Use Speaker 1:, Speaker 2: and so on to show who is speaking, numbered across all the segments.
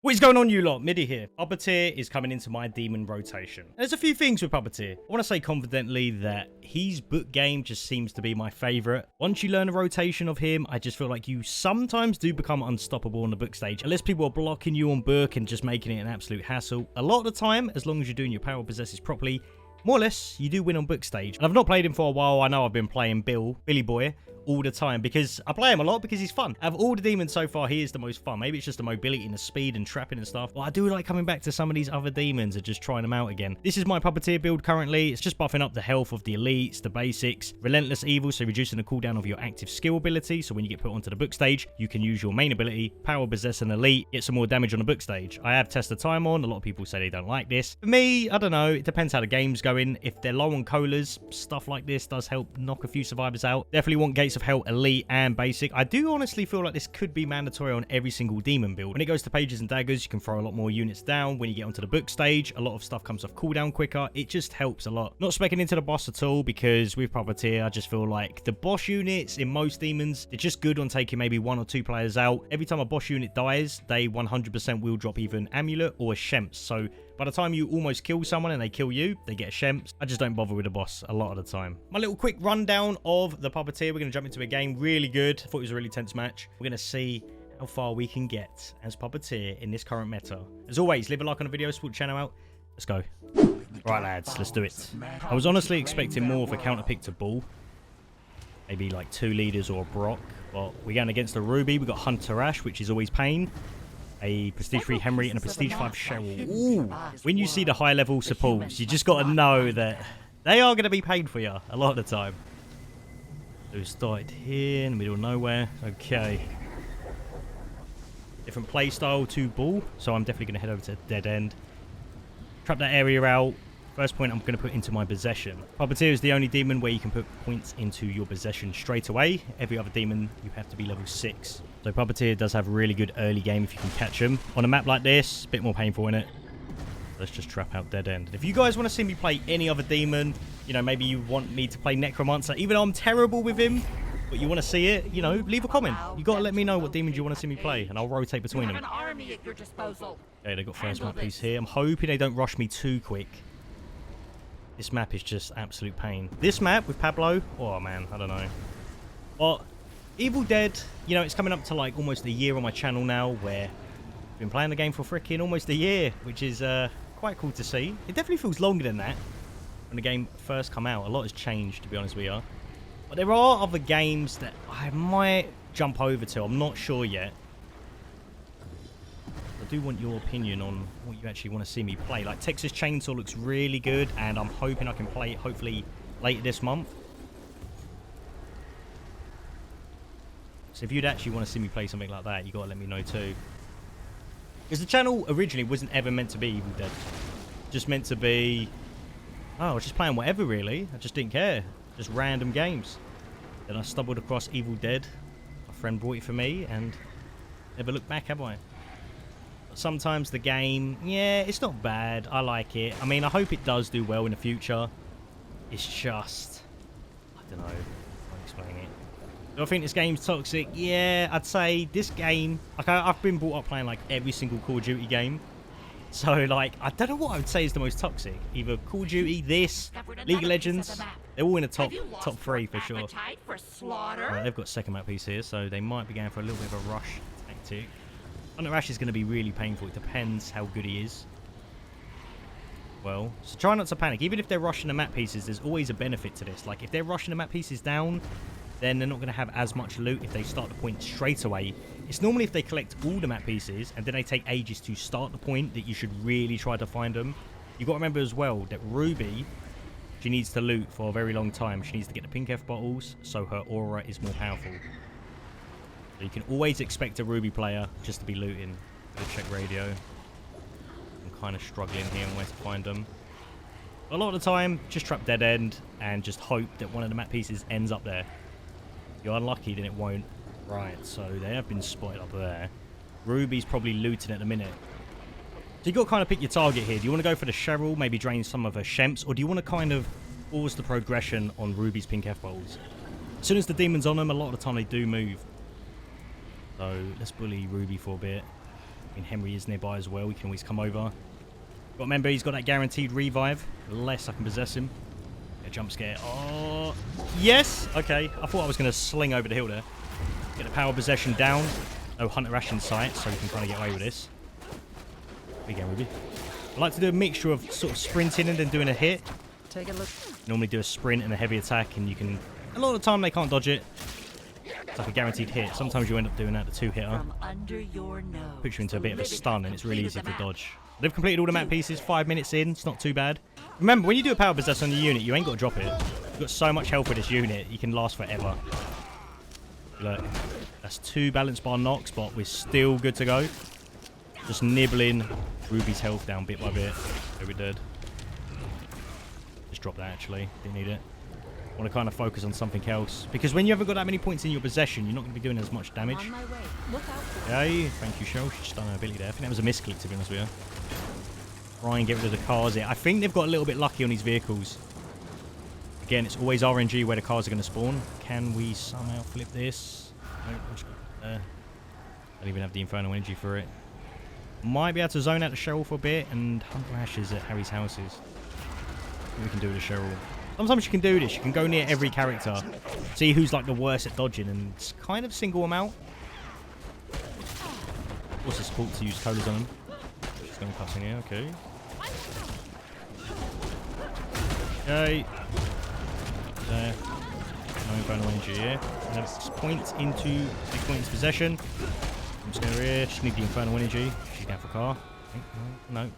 Speaker 1: What is going on, you lot? Midi here. Puppeteer is coming into my demon rotation. There's a few things with Puppeteer. I want to say confidently that his book game just seems to be my favorite. Once you learn a rotation of him, I just feel like you sometimes do become unstoppable on the book stage. Unless people are blocking you on book and just making it an absolute hassle. A lot of the time, as long as you're doing your power possesses properly, more or less, you do win on book stage. And I've not played him for a while. I know I've been playing Billy Boy all the time because I play him a lot because he's fun. Out of all the demons so far, he is the most fun. Maybe it's just the mobility and the speed and trapping and stuff. But I do like coming back to some of these other demons and just trying them out again. This is my Puppeteer build currently. It's just buffing up the health of the elites, the basics, Relentless Evil, so reducing the cooldown of your active skill ability. So when you get put onto the book stage, you can use your main ability, Power Possess an Elite, get some more damage on the book stage. I have tested time on. A lot of people say they don't like this. For me, I don't know. It depends how the game's going. If they're low on colas, stuff like this does help knock a few survivors out. Definitely want Gates of Hell Elite and Basic. I do honestly feel like this could be mandatory on every single demon build. When it goes to pages and daggers, you can throw a lot more units down. When you get onto the book stage, a lot of stuff comes off cooldown quicker. It just helps a lot. Not specking into the boss at all because with Puppeteer, I just feel like the boss units in most demons, they're just good on taking maybe 1 or 2 players out. Every time a boss unit dies, they 100% will drop either an amulet or a Shemps. So by the time you almost kill someone and they kill you, they get a Shemps. I just don't bother with the boss a lot of the time. My little quick rundown of the Puppeteer. We're going to jump into a game. Really good. I thought it was a really tense match. We're going to see how far we can get as Puppeteer in this current meta. As always, leave a like on the video, support the channel out. Let's go. Right, lads, let's do it. I was honestly expecting more of a counter pick to Bull. Maybe like 2 leaders or a Brock. But we're going against a Ruby. We've got Hunter Ash, which is always pain. A Prestige 3 Henry and a Prestige 5 Cheryl. Ooh. When you see the high level supports, you just got to know that they are going to be paid for you a lot of the time. So we started here in the middle of nowhere. Okay. Different play style to Bull. So I'm definitely going to head over to Dead End. Trap that area out. First point I'm going to put into my possession. Puppeteer is the only demon where you can put points into your possession straight away. Every other demon, you have to be level 6. So Puppeteer does have a really good early game if you can catch him. On a map like this, a bit more painful, innit? Let's just trap out Dead End. If you guys want to see me play any other demon, you know, maybe you want me to play Necromancer, even though I'm terrible with him, but you want to see it, you know, leave a comment. You got to let me know what demons you want to see me play, and I'll rotate between them. Okay, they got first map piece here. I'm hoping they don't rush me too quick. This map is just absolute pain. This map with Pablo, oh man, I don't know. But Evil Dead, you know, it's coming up to like almost a year on my channel now where I've been playing the game for freaking almost a year, which is quite cool to see. It definitely feels longer than that when the game first come out. A lot has changed, to be honest with you. But there are other games that I might jump over to. I'm not sure yet. I do want your opinion on what you actually want to see me play. Like Texas Chainsaw looks really good, and I'm hoping I can play it hopefully later this month. So if you'd actually want to see me play something like that, you got to let me know too. Because the channel originally wasn't ever meant to be Evil Dead. Just meant to be... oh, I was just playing whatever really. I just didn't care. Just random games. Then I stumbled across Evil Dead. My friend bought it for me and never looked back, have I? But sometimes the game, yeah, it's not bad. I like it. I mean, I hope it does do well in the future. It's just... I don't know. I can't explain it. Do I think this game's toxic? Yeah, I'd say this game... like, I've been brought up playing, like, every single Call of Duty game. So, like, I don't know what I would say is the most toxic. Either Call of Duty, this, League of Legends. They're all in the top 3 for sure. Right, they've got second map piece here, so they might be going for a little bit of a rush tactic. Hunter Ash is going to be really painful. It depends how good he is. Well, so try not to panic. Even if they're rushing the map pieces, there's always a benefit to this. Like, if they're rushing the map pieces down, then they're not going to have as much loot if they start the point straight away. It's normally if they collect all the map pieces and then they take ages to start the point that you should really try to find them. You've got to remember as well that Ruby, she needs to loot for a very long time. She needs to get the pink F bottles so her aura is more powerful. So you can always expect a Ruby player just to be looting. Let's check radio. I'm kind of struggling here on where to find them. A lot of the time, just trap Dead End and just hope that one of the map pieces ends up there. If you're unlucky, then it won't. Right, so they have been spotted up there. Ruby's probably looting at the minute. So you got to kind of pick your target here. Do you want to go for the Cheryl, maybe drain some of her Shemps, or do you want to kind of force the progression on Ruby's pink F bowls? As soon as the demon's on them, a lot of the time they do move. So let's bully Ruby for a bit. I mean, Henry is nearby as well. We can always come over. Got to remember, he's got that guaranteed revive. Unless I can possess him. Get a jump scare. Oh, yes! Okay, I thought I was going to sling over the hill there. Get the power possession down. No Hunter Ash in sight, so we can kind of get away with this. Here we go, Ruby. I like to do a mixture of sort of sprinting and then doing a hit.
Speaker 2: Take a look.
Speaker 1: Normally do a sprint and a heavy attack, and you can... A lot of the time, they can't dodge it. It's like a guaranteed hit. Sometimes you end up doing that, the two-hitter.
Speaker 2: From under your nose.
Speaker 1: Puts you into a bit of a stun, and it's really easy to dodge. They've completed all the map pieces, 5 minutes in. It's not too bad. Remember, when you do a power possess on your unit, you ain't got to drop it. You've got so much health with this unit, you can last forever. Look, that's 2 balance bar knocks, but we're still good to go. Just nibbling Ruby's health down bit by bit. So we're dead. Just drop that, actually. Didn't need it. I want to kind of focus on something else. Because when you haven't got that many points in your possession, you're not going to be doing as much damage.
Speaker 2: On my way. Look out for
Speaker 1: Okay, thank you, Cheryl. She's just done her ability there. I think that was a misclick, to be honest with you. Try and get rid of the cars here. I think they've got a little bit lucky on these vehicles. Again, it's always RNG where the cars are going to spawn. Can we somehow flip this? Nope, we'll just go there. Don't even have the Infernal Energy for it. Might be able to zone out the Cheryl for a bit and Hunter Ash is at Harry's houses. We can do the Cheryl. Sometimes you can do this. You can go near every character, see who's like the worst at dodging, and kind of single them out. What's the support to use colas on them? Just going passing here. Okay. Okay. There. No Infernal Energy here. And then point into possession. I'm just going here. Just need the Infernal Energy. She's going for a car. No. I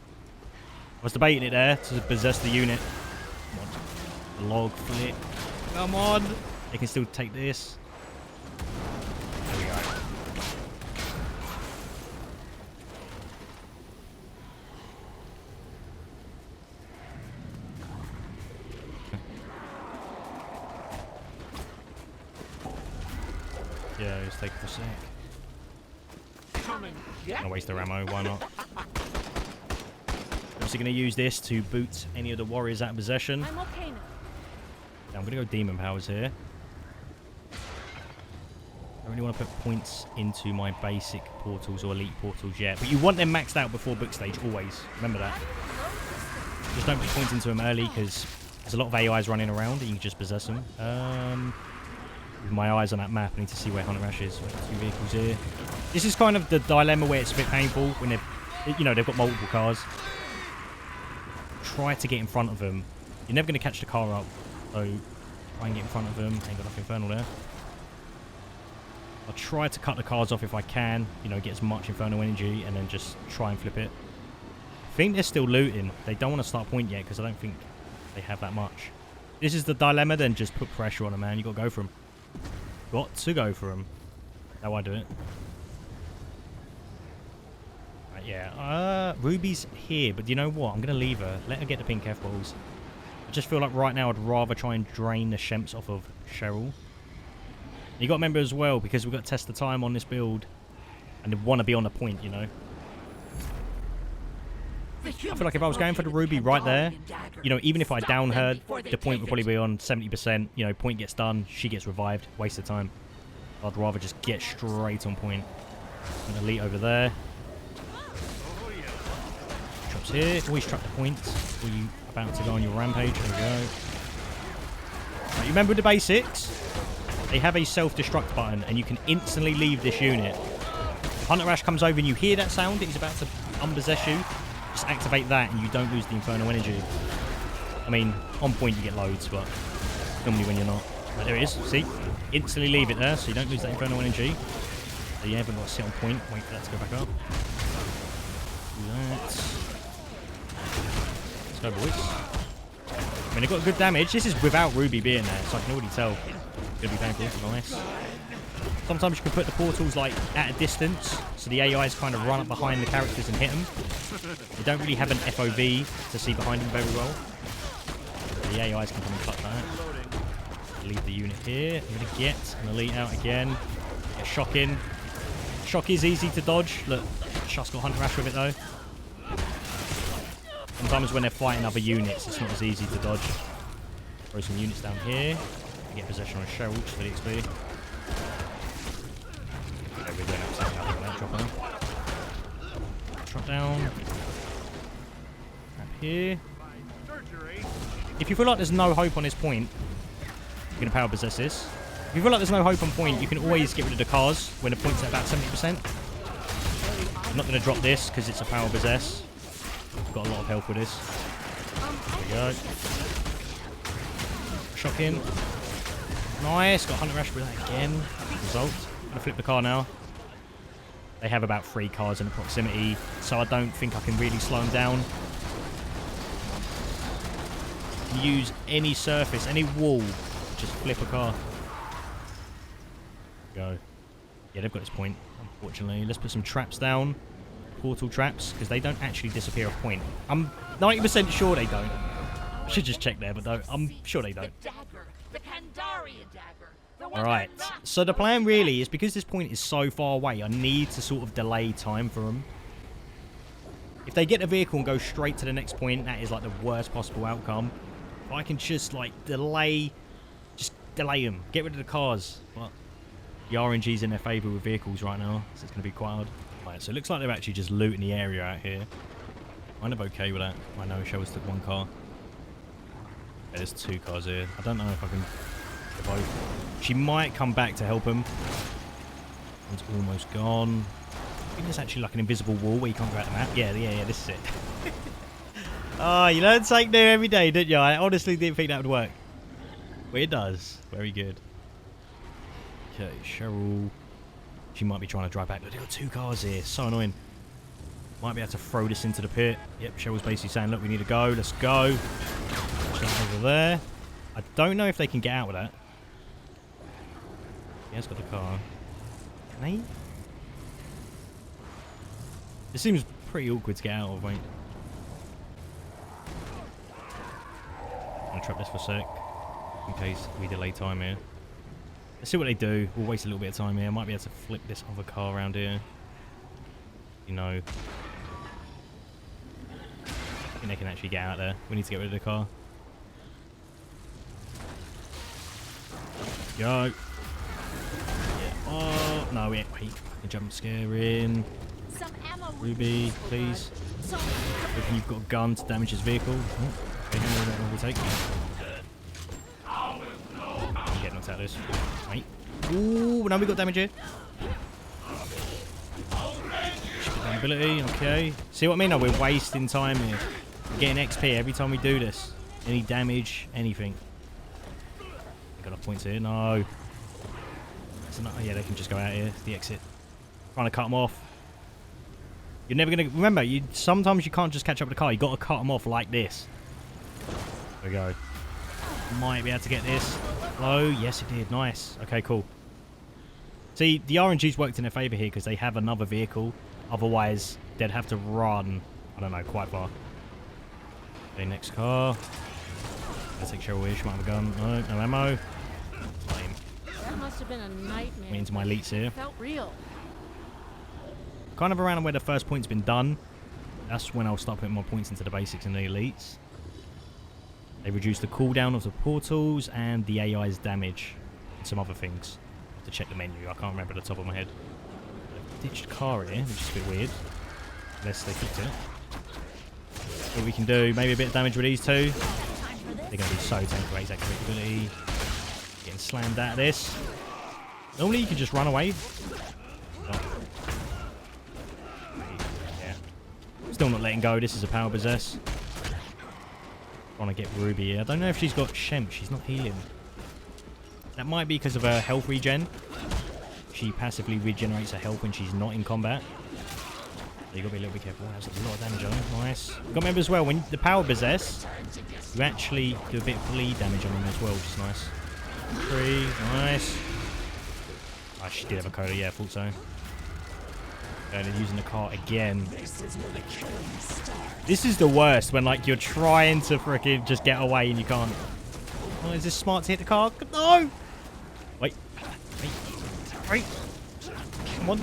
Speaker 1: was debating it there to possess the unit. Come on. Log flip. Come on. They can still take this. There we go. Yeah, just take it for a sec. Gonna waste their ammo, why not? Obviously gonna use this to boot any of the warriors out of possession.
Speaker 2: I'm okay now.
Speaker 1: I'm going to go Demon Powers here. I don't really want to put points into my basic portals or elite portals yet. But you want them maxed out before book stage, always. Remember that. Just don't put points into them early because there's a lot of AIs running around and you can just possess them. With my eyes on that map, I need to see where Hunter Ash is. We've got 2 vehicles here. This is kind of the dilemma where it's a bit painful when they've got multiple cars. Try to get in front of them. You're never going to catch the car up. So, try and get in front of them. Ain't got enough Infernal there. I'll try to cut the cars off if I can. Get as much Infernal Energy and then just try and flip it. I think they're still looting. They don't want to start point yet because I don't think they have that much. This is the dilemma, then just put pressure on them, man. You got to go for them. Got to go for them. How I do it. Right, yeah. Ruby's here, but you know what? I'm going to leave her. Let her get the pink F-balls. I just feel like right now I'd rather try and drain the Shemps off of Cheryl. You got to remember as well, because we've got to test the time on this build, and they want to be on the point, I feel like if I was going for the Ruby right there, even if I down her, the point would probably be on 70%. Point gets done, she gets revived. Waste of time. I'd rather just get straight on point. An elite over there. Drops here. Always track the points before you about to go on your rampage. There we go. Right, you remember the basics? They have a self-destruct button, and you can instantly leave this unit. If Hunter Ash comes over and you hear that sound, he's about to unpossess you. Just activate that, and you don't lose the Infernal Energy. I mean, on point you get loads, but normally when you're not. Right, there it is. See? Instantly leave it there, so you don't lose that Infernal Energy. So you haven't got to sit on point. Wait for that to go back up. Do that. Let's go, boys. I mean, they've got good damage. This is without Ruby being there, so I can already tell. It's going to be painful. Nice. Sometimes you can put the portals like at a distance, so the AIs kind of run up behind the characters and hit them. They don't really have an FOV to see behind them very well. The AIs can come and cut that. Leave the unit here. I'm going to get an elite out again. Get a shock in. Shock is easy to dodge. Look, Shock's got Hunter Ash with it though. Sometimes when they're fighting other units, it's not as easy to dodge. Throw some units down here. Get possession on Cheryl just for the XP. Okay, we're doing absolutely nothing with that. Drop on. down. Up here. If you feel like there's no hope on this point, you're going to power possess this. If you feel like there's no hope on point, you can always get rid of the cars when the point's at about 70%. I'm not going to drop this because it's a power possess. I've got a lot of health with this. There we go. Shocking. Nice. Got Hunter Rash with that again. Result. I'm going to flip the car now. They have about 3 cars in proximity, so I don't think I can really slow them down. Use any surface, any wall, just flip a car. Go. Yeah, they've got this point, unfortunately. Let's put some traps down. Portal traps, because they don't actually disappear a point. I'm 90% sure they don't. I should just check there, but no, I'm sure they don't. Alright, so the plan really is, because this point is so far away, I need to sort of delay time for them. If they get the vehicle and go straight to the next point, that is like the worst possible outcome. If I can just like delay them, get rid of the cars. But the RNG's in their favour with vehicles right now, so it's going to be quite hard. Right, so it looks like they're actually just looting the area out here. Kind of okay with that. I know Shell's took 1 car. Yeah, there's 2 cars here. I don't know if I can get both. She might come back to help him. One's almost gone. I think there's actually like an invisible wall where you can't go out the map. Yeah, this is it. Oh, you learn something new every day, didn't you? I honestly didn't think that would work. But it does. Very good. Okay, Cheryl. She might be trying to drive back. Look, there are 2 cars here. So annoying. Might be able to throw this into the pit. Yep, Cheryl's basically saying, look, we need to go. Let's go. Jump over there. I don't know if they can get out with that. He has got the car. Can they? It seems pretty awkward to get out of, mate. I'm going to trap this for a sec. In case we delay time here. Let's see what they do. We'll waste a little bit of time here. Might be able to flip this other car around here. You know. I think they can actually get out there. We need to get rid of the car. Go. Yeah. Oh, no, wait. Fucking jump scare in. Ruby, please. If you've got a gun to damage his vehicle. Oh, okay, that will take. Get knocked out of this. Wait. Ooh, now we got damage here. Ability, okay. See what I mean? No, we're wasting time here. We're getting XP every time we do this. Any damage, anything. Got enough points here. No. Oh, yeah, they can just go out here. The exit. Trying to cut them off. You're never going to... Remember, sometimes you can't just catch up with the car. you got to cut them off like this. There we go. Might be able to get this. Oh, yes it did. Nice. Okay, cool. See, the RNG's worked in their favour here because they have another vehicle. Otherwise, they'd have to run, I don't know, quite far. Okay, next car. Let's take Cheryl here. She might have a gun. No, no ammo. Lame.
Speaker 3: That must have been a nightmare.
Speaker 1: Me into my elites here.
Speaker 3: It felt real.
Speaker 1: Kind of around where the first point's been done. That's when I'll start putting more points into the basics and the elites. They reduce the cooldown of the portals and the AI's damage. And some other things. I have to check the menu. I can't remember at the top of my head. Ditched car here, which is a bit weird. Unless they fixed it. What we can do, maybe a bit of damage with these 2. They're going to be so tanky with exact ability. Getting slammed out of this. Normally you can just run away. Oh. Yeah. Still not letting go. This is a power possess. Trying to get Ruby here. I don't know if she's got Shemp. She's not healing. That might be because of her health regen. She passively regenerates her health when she's not in combat. So you got to be a little bit careful. That's a lot of damage on her. Nice. Got to remember as well, when the power possess, you actually do a bit of bleed damage on them as well, which is nice. 3, nice. Oh, she did have a coda, yeah, I thought so. And they're using the car again. This is the worst, when like you're trying to freaking just get away and you can't. Oh, is this smart to hit the car? No! Wait. Right. Come on.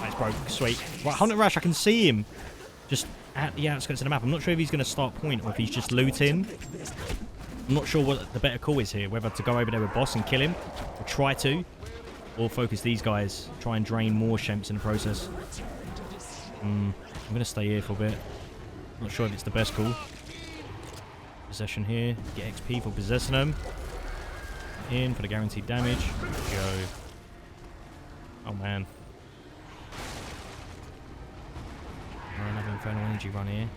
Speaker 1: That's broke. Sweet. Right, Hunter Rash, I can see him. Just at the outskirts of the map. I'm not sure if he's going to start point or if he's just looting. I'm not sure what the better call is here. Whether to go over there with boss and kill him. Or try to. Or focus these guys. Try and drain more Shemps in the process. I'm going to stay here for a bit. Not sure if it's the best call. Possession here. Get XP for possessing them. In for the guaranteed damage. Go. Oh man. Another infernal energy run here.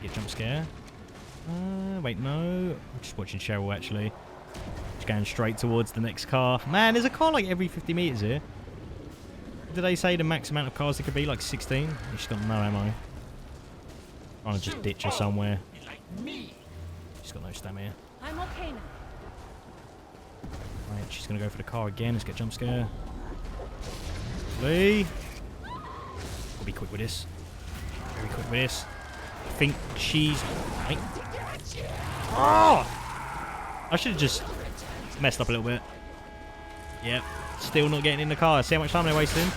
Speaker 1: Get jump scare. Wait, no. I'm just watching Cheryl actually. Just going straight towards the next car. Man, there's a car like every 50 meters here. Did they say the max amount of cars there could be? Like 16? She's got no ammo. Trying to just ditch her somewhere. She's got no stamina.
Speaker 3: I'm okay now.
Speaker 1: Right, she's going to go for the car again. Let's get jump scare. Lee. We'll be quick with this. Very quick with this. I think she's... Wait. Oh! I should have just messed up a little bit. Yep. Still not getting in the car. See how much time they're wasting?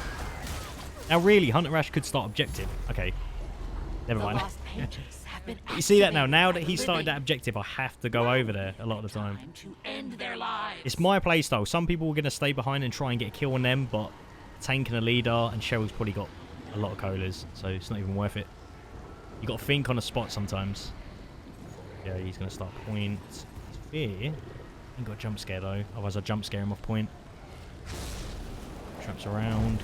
Speaker 1: Now really, Hunter Rash could start objective. Okay. Never mind. You see that now? Now that he started that objective, I have to go over there a lot of the time. It's my playstyle. Some people are going to stay behind and try and get a kill on them, but Tank and a leader, and Cheryl's probably got a lot of colas, so it's not even worth it. You got to think on the spot sometimes. Yeah, he's going to start point. Fear. Ain't got a jump scare though, otherwise I'd jump scare him off point. Traps around.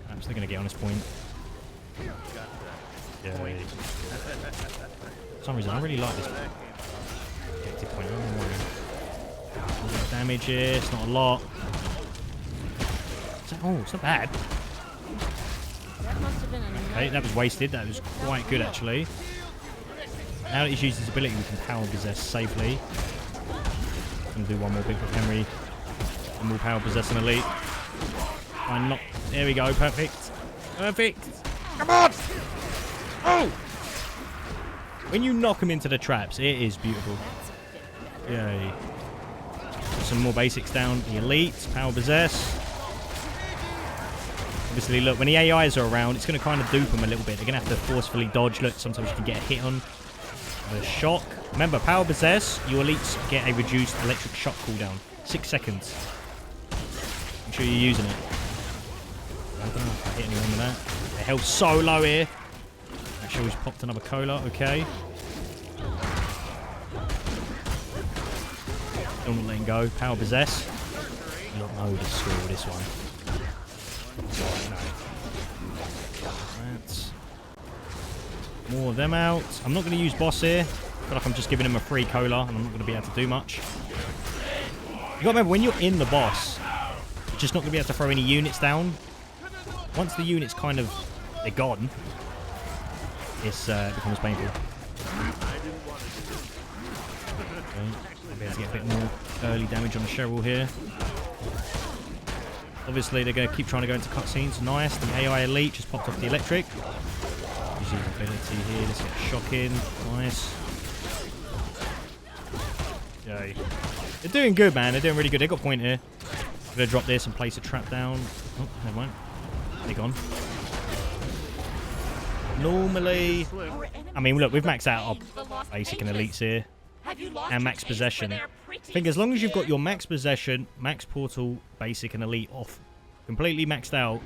Speaker 1: I'm still going to get on this point. Yeah. For some reason, I really like this objective point. I don't know why. A little damage here, it's not a lot. Oh, it's not bad.
Speaker 3: That must have been a
Speaker 1: Okay, that was wasted. That was quite good, actually. Now that he's used his ability, we can power possess safely. I'm going to do one more big with Henry. And we'll power possess an elite. Fine, not. There we go, perfect. Perfect. Come on! Oh! When you knock them into the traps, it is beautiful. Yay. Put some more basics down. The elite, power possess. Obviously, look, when the AIs are around, it's going to kind of dupe them a little bit. They're going to have to forcefully dodge. Look, sometimes you can get a hit on. A shock. Remember, power possess, your elites get a reduced electric shock cooldown. 6 seconds. Make sure you're using it. I don't know if I hit anyone with that. The health's so low here. Make sure he's popped another cola. Okay. Don't want to let him go. Power possess. You don't know the score with this one. That's more of them out. I'm not going to use boss here. I feel like I'm just giving him a free cola and I'm not going to be able to do much. You got to remember, when you're in the boss, you're just not going to be able to throw any units down. Once the units kind of, they're gone, it becomes painful. Okay. I'll be able to get a bit more early damage on the Cheryl here. Obviously, they're going to keep trying to go into cutscenes. Nice. The AI elite just popped off the electric. Use his ability here. Let's get a shock in. Nice. Yay. They're doing good, man. They're doing really good. They've got point here. I'm going to drop this and place a trap down. Oh, never mind. They're gone. Normally, I mean, look, we've maxed out our basic and elites here. And max possession. I think as long as you've got your max possession, max portal, basic and elite off, completely maxed out,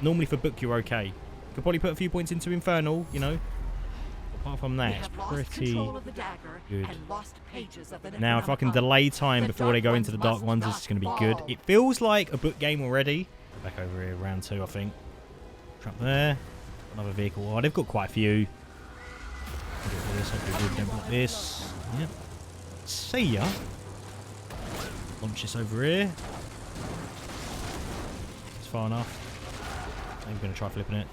Speaker 1: normally for book you're okay. You could probably put a few points into infernal, you know. Apart from that, it's pretty good. Now, if I can delay time before they go into the dark ones, this is going to be good. It feels like a book game already. Back over here, round 2, I think. Trap there. Another vehicle. Oh, they've got quite a few. I'll do this. Yep. See ya. Launch this over here. It's far enough. I'm going to try flipping it.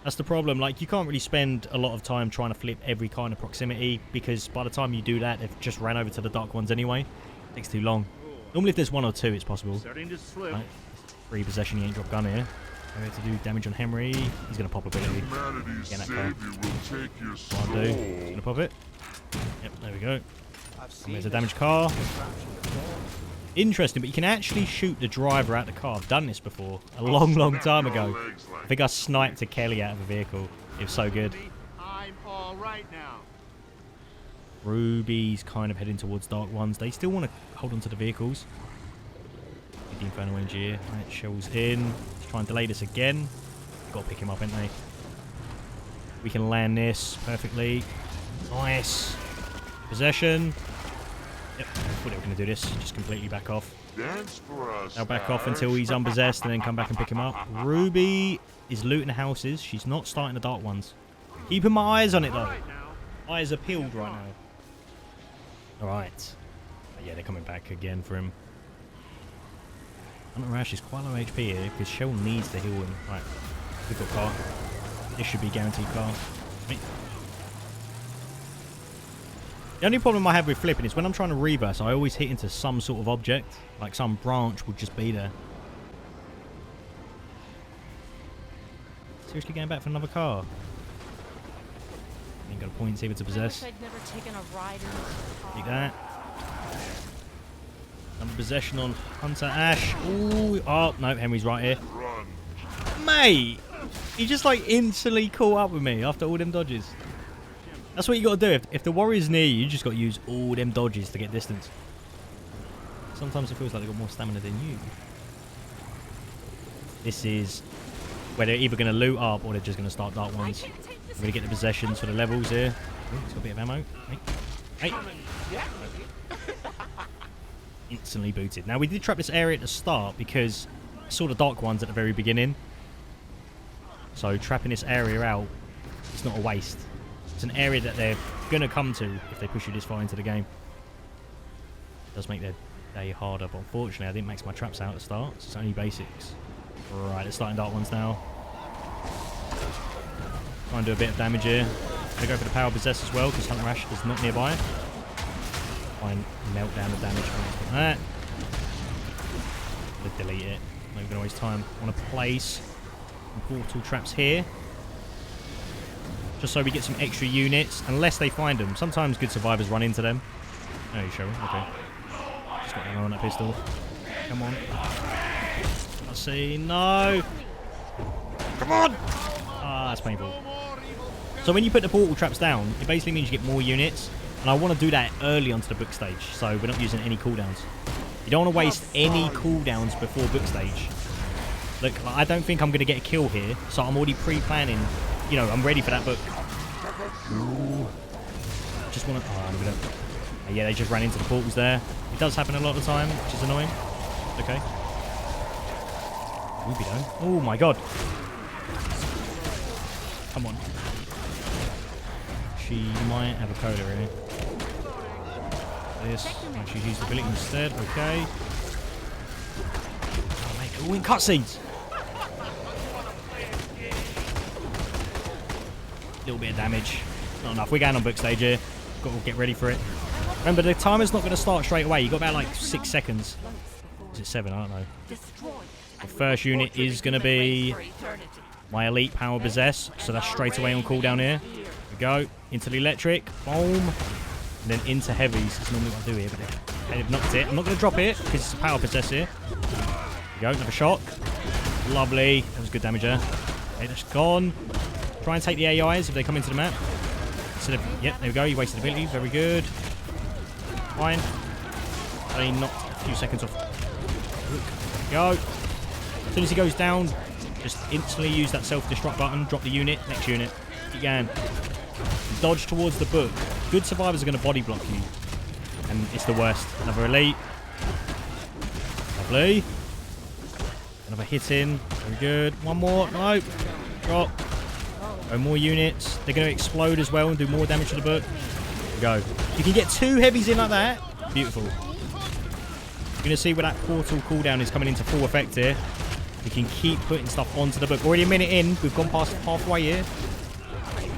Speaker 1: That's the problem. Like, you can't really spend a lot of time trying to flip every kind of proximity, because by the time you do that, they've just ran over to the dark ones anyway. It takes too long. Normally, if there's 1 or 2, it's possible. Right. Free possession, he ain't dropped gun here. I'm going to do damage on Henry. He's going to pop ability. Get that car. What I'll do. He's going to pop it. Yep, there we go. There's a damaged car. Interesting, but you can actually shoot the driver out the car. I've done this before. A long, long time ago. I think I sniped a Kelly out of a vehicle. It was so good.
Speaker 4: I'm all right now.
Speaker 1: Ruby's kind of heading towards dark ones. They still want to hold on to the vehicles. The infernal energy here. Right, shells in. Let's try and delay this again. Got to pick him up, ain't they? We can land this perfectly. Nice. Possession. Yep, I thought they were going to do this. Just completely back off. Now back off until he's unpossessed and then come back and pick him up. Ruby is looting the houses. She's not starting the dark ones. Keeping my eyes on it, though. Eyes are peeled right now. Alright. Yeah, they're coming back again for him. Hunter Rash is quite low HP here because Shell needs to heal him. Right. We've got car. This should be guaranteed car. Right. The only problem I have with flipping is when I'm trying to reverse, I always hit into some sort of object. Like some branch would just be there. Seriously going back for another car? Ain't got a point even to possess.
Speaker 3: I'd never taken a ride in this car.
Speaker 1: Like that. Another possession on Hunter Ash. Ooh, oh, no, Henry's right here. Mate! He just like instantly caught up with me after all them dodges. That's what you got to do. If the warrior's near you, you just got to use all them dodges to get distance. Sometimes it feels like they've got more stamina than you. This is where they're either going to loot up or they're just going to start dark ones. I'm going to get the possessions for the levels here. Ooh, it's got a bit of ammo. Hey. Instantly booted. Now, we did trap this area at the start because I saw the dark ones at the very beginning. So trapping this area out, it's not a waste. It's an area that they're going to come to if they push you this far into the game. It does make their day harder, but unfortunately I didn't max my traps out at the start, so it's only basics. Right, let's start in dark ones now. Try and do a bit of damage here. I'm going to go for the power possess as well because Hunter Rash is not nearby. Try and melt down the damage from that. I'm going to delete it. I'm not even going to waste time. I want to place portal traps here. Just so we get some extra units, unless they find them. Sometimes good survivors run into them. Oh, you sure? Okay. Just got ammo on that pistol. Come on. Let's see. No! Come on! Ah, that's painful. So when you put the portal traps down, it basically means you get more units. And I want to do that early onto the book stage, so we're not using any cooldowns. You don't want to waste any cooldowns before book stage. Look, I don't think I'm going to get a kill here, so I'm already pre-planning. You know, I'm ready for that book. Ooh. Just want to... Oh, I'm going to... Yeah, they just ran into the portals there. It does happen a lot of the time, which is annoying. Okay. Ruby though. Oh my god. Come on. She might have a coda here. This. Might she use the ability instead. Okay. Oh, mate, they're all in cutscenes. Little bit of damage. Not enough. We're going on book stage here. Got to get ready for it. Remember, the timer's not going to start straight away. You've got about like 6 seconds. Is it 7? I don't know. The first unit is going to be my elite power possess. So that's straight away on cooldown here. Here we go. Into the electric. Boom. And then into heavies. That's normally what I do here. But they've knocked it. I'm not going to drop it because it's a power possess here. There we go. Another shock. Lovely. That was good damage there. Okay, that's gone. Try and take the AIs if they come into the map. Instead of, yep, there we go. You wasted ability. Very good. Fine. They knocked a few seconds off. There we go. As soon as he goes down, just instantly use that self-destruct button. Drop the unit. Next unit. Keep going. Dodge towards the book. Good survivors are going to body block you. And it's the worst. Another elite. Lovely. Another hit in. Very good. One more. No. Drop. Go more units. They're going to explode as well and do more damage to the book. There we go. You can get 2 heavies in like that. Beautiful. You're going to see where that portal cooldown is coming into full effect here. We can keep putting stuff onto the book. Already a minute in. We've gone past halfway here.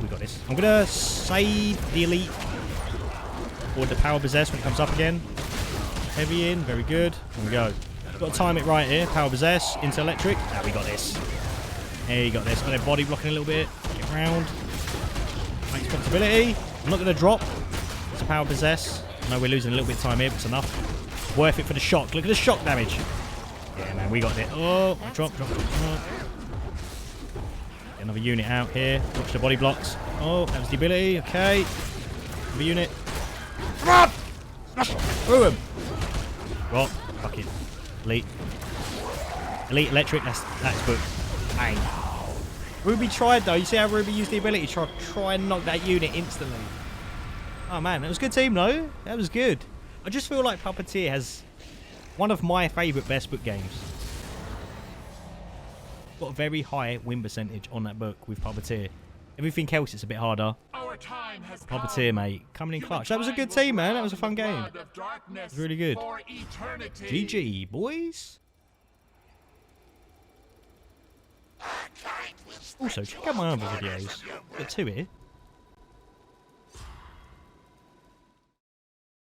Speaker 1: We got this. I'm going to save the elite or the power possess when it comes up again. Heavy in. Very good. There we go. Got to time it right here. Power possess into electric. Now we got this. There you got this. Got their body blocking a little bit. Get round. Make responsibility. I'm not going to drop. It's a power possess. I know we're losing a little bit of time here, but it's enough. Worth it for the shock. Look at the shock damage. Yeah, man, we got it. Oh, drop. Get another unit out here. Watch the body blocks. Oh, that was the ability. Okay. Another unit. Come on! Smash through him. Drop. Fuck it. Elite. Elite Electric, that's book. Bang. Ruby tried though. You see how Ruby used the ability to try and knock that unit instantly. Oh man, that was a good team though. That was good. I just feel like Puppeteer has one of my favourite best book games. Got a very high win percentage on that book with Puppeteer. Everything else is a bit harder. Puppeteer, mate, coming in clutch. That was a good team, man. That was a fun game. It was really good. GG, boys. Also, check out my other videos. Got 2 here.